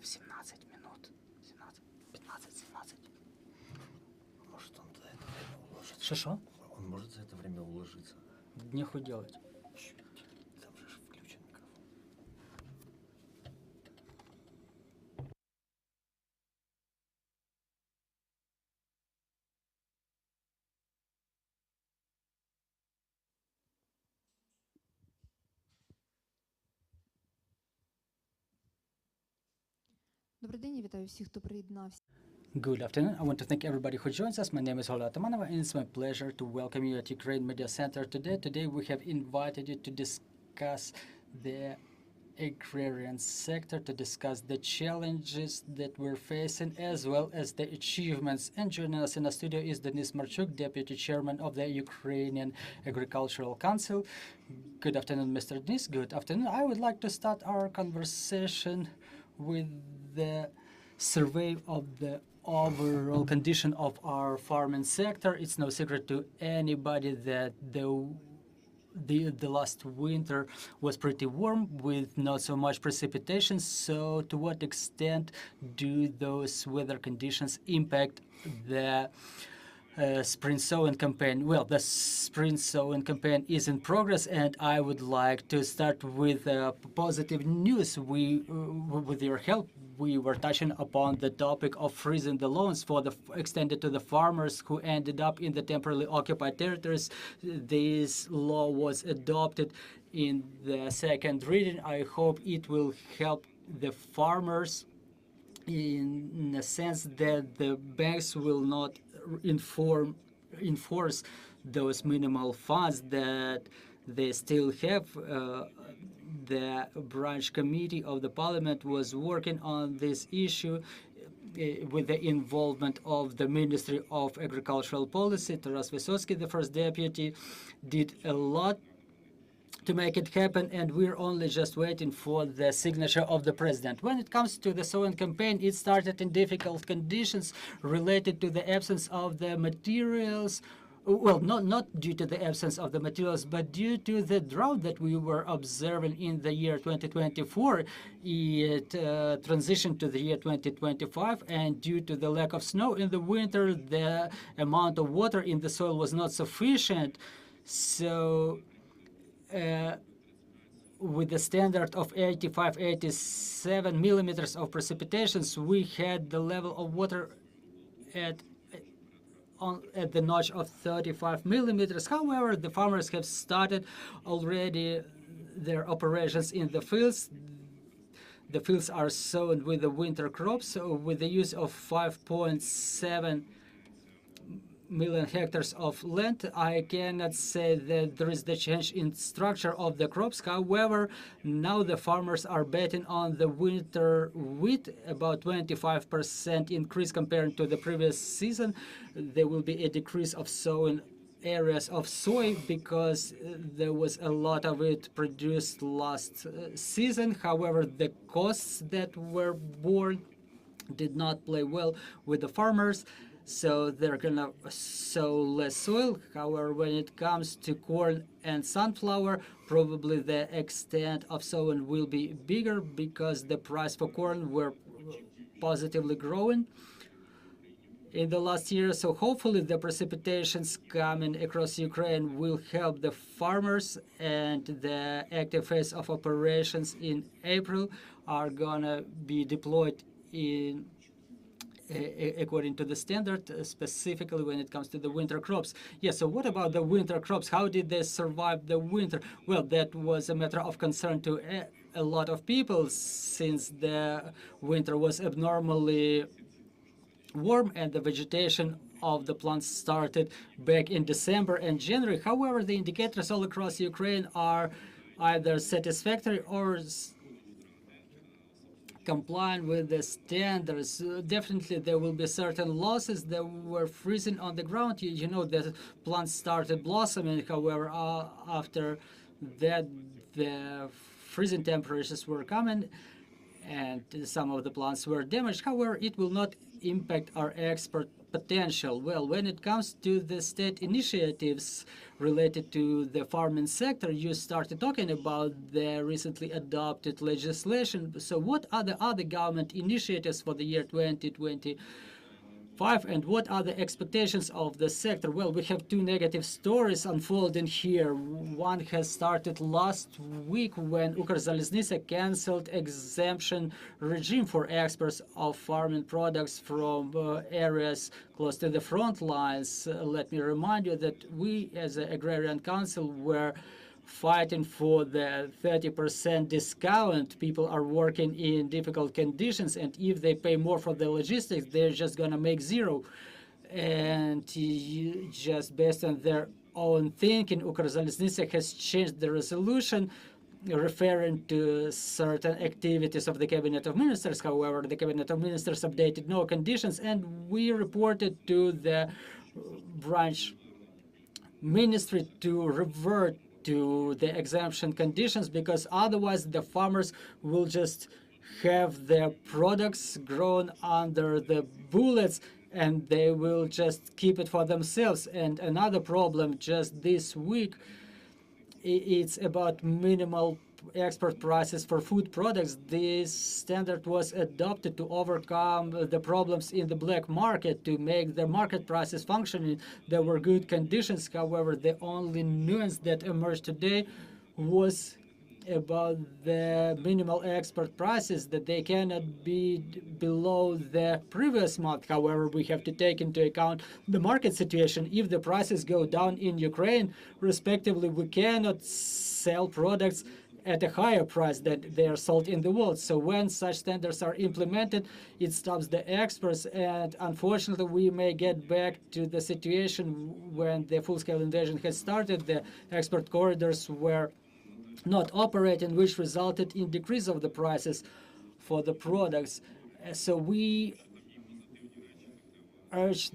17 минут. 17, 15, 17. Может, он за это время уложится? Шо? Он может за это время уложиться? Нехуй делать. Чуть. Там же включен микрофон. Добрий день, я вітаю всіх, хто приєднався. Good afternoon. I want to thank everybody who joins us. My name is Hola Atamanova, and it's my pleasure to welcome you at Ukraine Media Center today. Today we have invited you to discuss the agrarian sector, to discuss the challenges that we're facing, as well as the achievements. And joining us in the studio is Denis Marchuk, Deputy Chairman of the Ukrainian Agricultural Council. Good afternoon, Mr. Denis. Good afternoon. I would like to start our conversation with the survey of the overall condition of our farming sector. It's no secret to anybody that the last winter was pretty warm with not so much precipitation. So to what extent do those weather conditions impact the spring sowing campaign? Well, the spring sowing campaign is in progress, and I would like to start with positive news. With your help, we were touching upon the topic of freezing the loans for extended to the farmers who ended up in the temporarily occupied territories. This law was adopted in the second reading. I hope it will help the farmers in the sense that the banks will not enforce those minimal funds that they still have. The branch committee of the parliament was working on this issue with the involvement of the Ministry of Agricultural Policy. Taras Vysotsky, the first deputy, did a lot to make it happen, and we're only just waiting for the signature of the president. When it comes to the sowing campaign, it started in difficult conditions related to the absence of the materials. Well, not due to the absence of the materials, but due to the drought that we were observing in the year 2024. It transitioned to the year 2025, and due to the lack of snow in the winter, the amount of water in the soil was not sufficient. So with the standard of 85-87 millimeters of precipitations, we had the level of water at the notch of 35 millimeters. However, the farmers have started already their operations in the fields. The fields are sown with the winter crops with the use of 5.7 million hectares of land. I cannot say that there is the change in structure of the crops. However, now the farmers are betting on the winter wheat, about 25% increase compared to the previous season. There will be a decrease of sowing areas of soy because there was a lot of it produced last season. However, the costs that were borne did not play well with the farmers, so they're gonna sow less soil. However, when it comes to corn and sunflower, probably the extent of sowing will be bigger because the price for corn were positively growing in the last year. So hopefully the precipitations coming across Ukraine will help the farmers, and the active phase of operations in April are gonna be deployed in according to the standard, specifically when it comes to the winter crops. Yes, so what about the winter crops? How did they survive the winter? Well, that was a matter of concern to a lot of people, since the winter was abnormally warm and the vegetation of the plants started back in December and January. However, the indicators all across Ukraine are either satisfactory or complying with the standards. Definitely there will be certain losses that were freezing on the ground. You know that plants started blossoming. However, after that the freezing temperatures were coming, and some of the plants were damaged. However, it will not impact our export potential. Well, when it comes to the state initiatives related to the farming sector, you started talking about the recently adopted legislation. So what are the other government initiatives for the year 2025, and what are the expectations of the sector? Well, we have two negative stories unfolding here. One has started last week when Ukrzaliznytsia canceled exemption regime for exports of farming products from areas close to the front lines. Let me remind you that we, as the Agrarian Council, were fighting for the 30% discount. People are working in difficult conditions, and if they pay more for the logistics, they're just going to make zero. And just based on their own thinking, Ukrzaliznytsia has changed the resolution referring to certain activities of the Cabinet of Ministers. However, the Cabinet of Ministers updated no conditions, and we reported to the branch ministry to revert to the exemption conditions, because otherwise the farmers will just have their products grown under the bullets and they will just keep it for themselves. And another problem just this week, it's about minimal export prices for food products. This standard was adopted to overcome the problems in the black market, to make the market prices functioning. There were good conditions. However, the only nuance that emerged today was about the minimal export prices, that they cannot be below the previous month. However, we have to take into account the market situation. If the prices go down in Ukraine, respectively, we cannot sell products at a higher price than they are sold in the world. So when such standards are implemented, it stops the exports, and unfortunately we may get back to the situation when the full-scale invasion has started. The export corridors were not operating, which resulted in decrease of the prices for the products. So we urge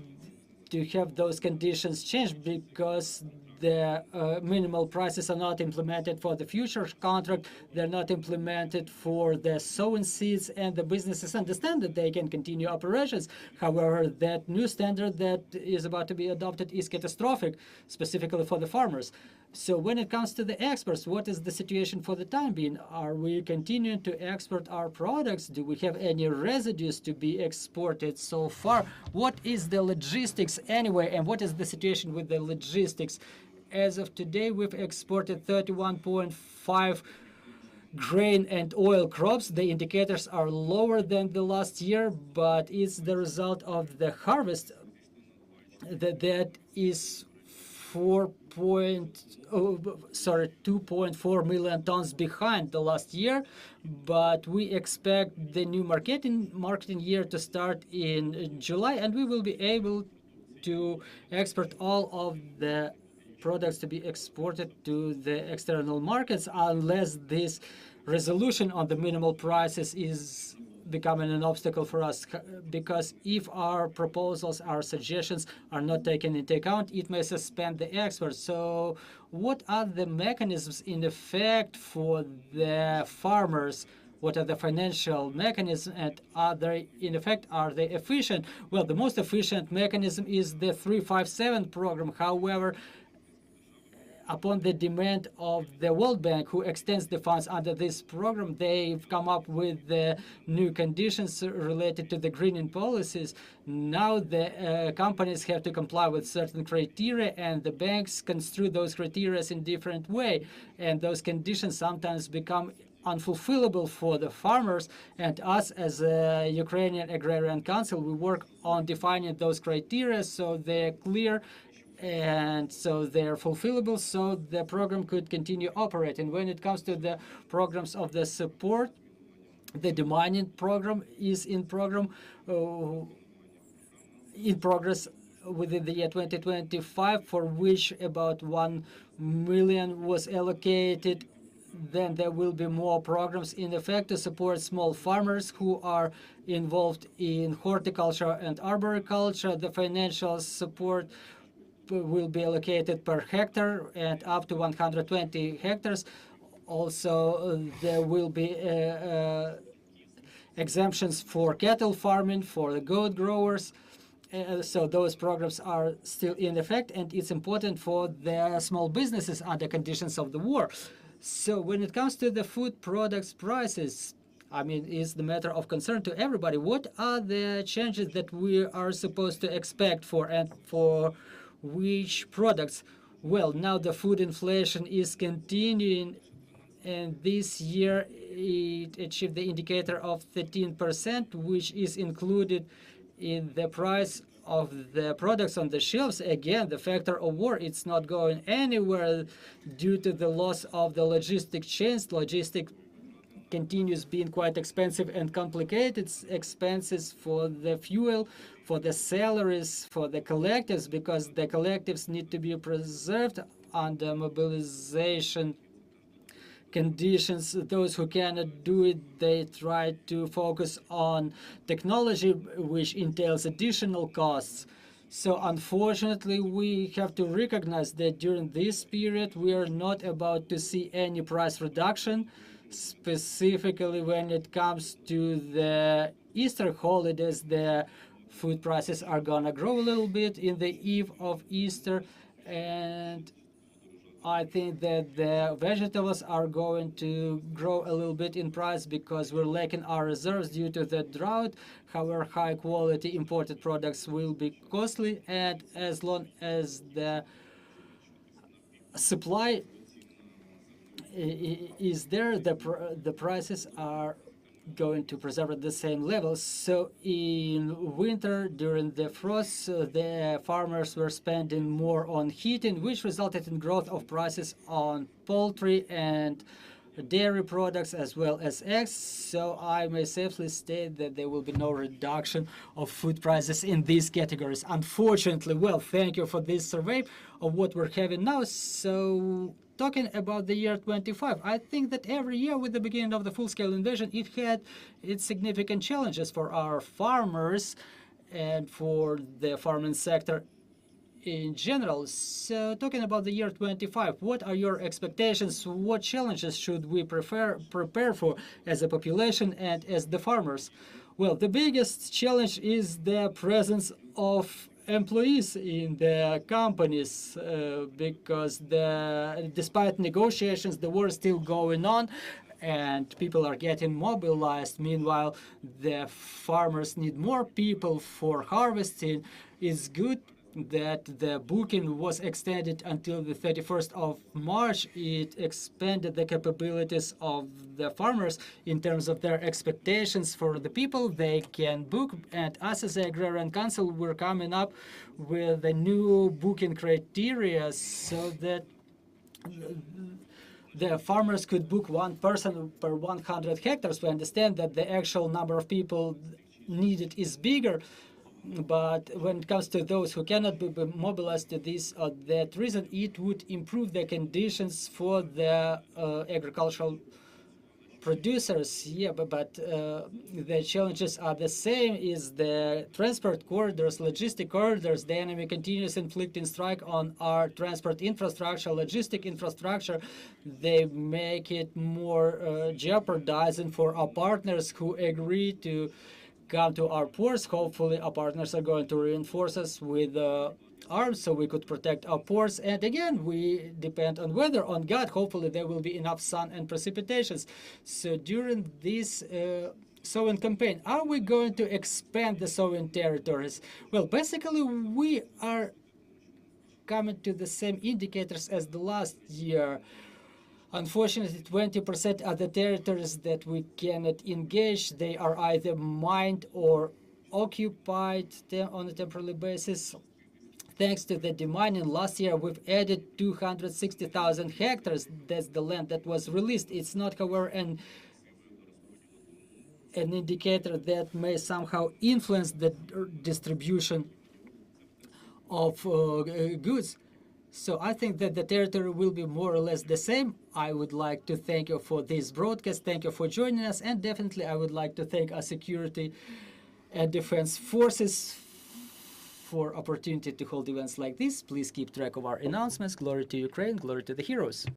to have those conditions changed, because the minimal prices are not implemented for the future contract. They're not implemented for the sowing seeds, and the businesses understand that they can continue operations. However, that new standard that is about to be adopted is catastrophic, specifically for the farmers. So when it comes to the exports, what is the situation for the time being? Are we continuing to export our products? Do we have any residues to be exported so far? What is the logistics anyway, and what is the situation with the logistics? As of today, we've exported 31.5 grain and oil crops. The indicators are lower than the last year, but it's the result of the harvest that is 2.4 million tons behind the last year, but we expect the new marketing year to start in July, and we will be able to export all of the products to be exported to the external markets, unless this resolution on the minimal prices is becoming an obstacle for us. Because if our proposals, our suggestions are not taken into account, it may suspend the exports. So what are the mechanisms in effect for the farmers? What are the financial mechanisms, and are they, in effect, are they efficient? Well, the most efficient mechanism is the 357 program. However, upon the demand of the World Bank, who extends the funds under this program, they've come up with the new conditions related to the greening policies. Now the companies have to comply with certain criteria, and the banks construe those criteria in different way. And those conditions sometimes become unfulfillable for the farmers. And us, as a Ukrainian Agrarian Council, we work on defining those criteria so they're clear and so they're fulfillable, so the program could continue operating. When it comes to the programs of the support, the demining program is in progress within the year 2025, for which about 1 million was allocated. Then there will be more programs in effect to support small farmers who are involved in horticulture and arboriculture. The financial support will be allocated per hectare and up to 120 hectares. Also, there will be exemptions for cattle farming, for the goat growers. So those programs are still in effect, and it's important for the small businesses under conditions of the war. So when it comes to the food products prices, I mean, it's the matter of concern to everybody. What are the changes that we are supposed to expect for, and for which products? Well, now the food inflation is continuing, and this year it achieved the indicator of 13%, which is included in the price of the products on the shelves. Again, the factor of war, it's not going anywhere due to the loss of the logistic chains. Logistic continues being quite expensive and complicated. Expenses for the fuel, for the salaries, for the collectives, because the collectives need to be preserved under mobilization conditions. Those who cannot do it, they try to focus on technology, which entails additional costs. So unfortunately, we have to recognize that during this period, we are not about to see any price reduction, specifically when it comes to the Easter holidays. The food prices are gonna grow a little bit in the eve of Easter, and I think that the vegetables are going to grow a little bit in price because we're lacking our reserves due to the drought. However, high quality imported products will be costly, and as long as the supply is there, the prices are going to preserve at the same level. So in winter, during the frost, the farmers were spending more on heating, which resulted in growth of prices on poultry and dairy products as well as eggs. So I may safely state that there will be no reduction of food prices in these categories. Unfortunately, well, thank you for this survey of what we're having now. So talking about the year 25, I think that every year with the beginning of the full-scale invasion, it had its significant challenges for our farmers and for the farming sector in general. So talking about the year 25, what are your expectations? What challenges should we prepare for as a population and as the farmers? Well, the biggest challenge is the presence of employees in the companies, because despite negotiations, the war is still going on and people are getting mobilized. Meanwhile, the farmers need more people for harvesting. It's good that the booking was extended until the 31st of March. It expanded the capabilities of the farmers in terms of their expectations for the people they can book. And us as the Agrarian Council, we're coming up with a new booking criteria so that the farmers could book one person per 100 hectares. We understand that the actual number of people needed is bigger, but when it comes to those who cannot be mobilized to this or that reason, it would improve the conditions for the agricultural producers. Yeah, but the challenges are the same. Is the transport corridors, logistic corridors. The enemy continues inflicting strike on our transport infrastructure, logistic infrastructure. They make it more jeopardizing for our partners who agree to come to our ports. Hopefully our partners are going to reinforce us with arms so we could protect our ports. And again, we depend on weather, on God. Hopefully there will be enough sun and precipitations. So during this sowing campaign, are we going to expand the sowing territories? Well, basically we are coming to the same indicators as the last year. Unfortunately, 20% of the territories that we cannot engage, they are either mined or occupied on a temporary basis. Thanks to the demining, last year we've added 260,000 hectares. That's the land that was released. It's not, however, an indicator that may somehow influence the distribution of goods. So I think that the territory will be more or less the same. I would like to thank you for this broadcast. Thank you for joining us. And definitely I would like to thank our security and defense forces for opportunity to hold events like this. Please keep track of our announcements. Glory to Ukraine. Glory to the heroes.